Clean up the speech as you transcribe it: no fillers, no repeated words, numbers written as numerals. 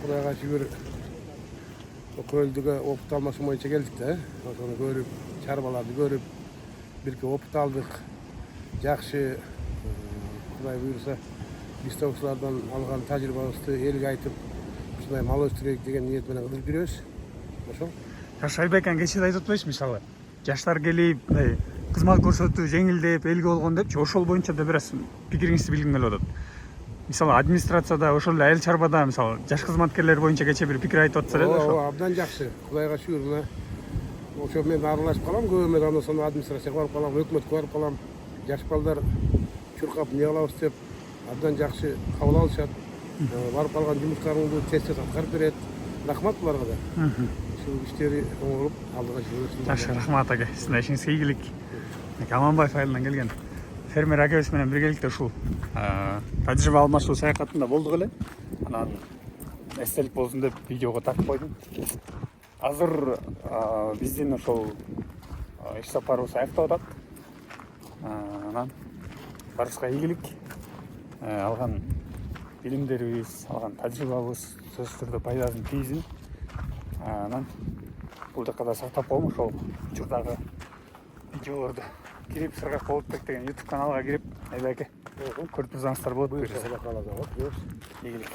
Кудайга шүгүр Көлдүгө опут алмашы боюнча келдик да. Ошону көрүп, чарбаларды көрүп, бирке опут алдык. Жакшы, Кудай буйруса, биз да ушулардан алган тажрыйбабызды элге айтып, ушундай мал өстүрөйүк деген ниет менен кылып жүрөбүз. Ошол. Жаш Айбекен кечээ айтып атпайсызбы мисалы? Жаштар келип, кызмат көрсөтүү жеңилдеп, элге болгон депчи, ошол боюнча да бир аз пикириңизди билгим келип атат. Мисалы, администрацияда, ошол эле айыл чарбада, мисалы, жаш кызматкерлер боюнча кечээ бир пикир айтып атсыздар эле ошо. Абдан жакшы. Кудайга шүгүр мына. Ошо мен аралашып калам, көп эмес анда сондо администрацияга барып калам, өкмөткө барып калам. Жаш балдар чуркап эмне кылабыз деп абдан жакшы кабыл алышат. Барып калган жумуштарыңды тез аткарып берет. Рахмат буларга да. Ушул иштери оңолуп, алдыга жүрөсүн. Жакшы, рахмат аке. Сиздин ишиңизге ийгилик. Аманбаев айылынан келген фермер акебиз менен биргеликте ушул тажрыйба алмашуу саякатында болдук эле. Анан эстелик болсун деп видеого тартып койдум. Азыр биздин ошол иш сапарыбыз аяктап атат. Анан барыбызга ийгилик. Алган билимдерибиз, алган тажрыйбабыз сөзсүз түрдө пайдасын тийсин. Анан бул жакка да сактап коем, ошол учурдагы видеолорду кирип, Сыргак Болотбек деген YouTube каналга кирип, Айбек аке көрүп турсаңыздар болот. Ийгилик.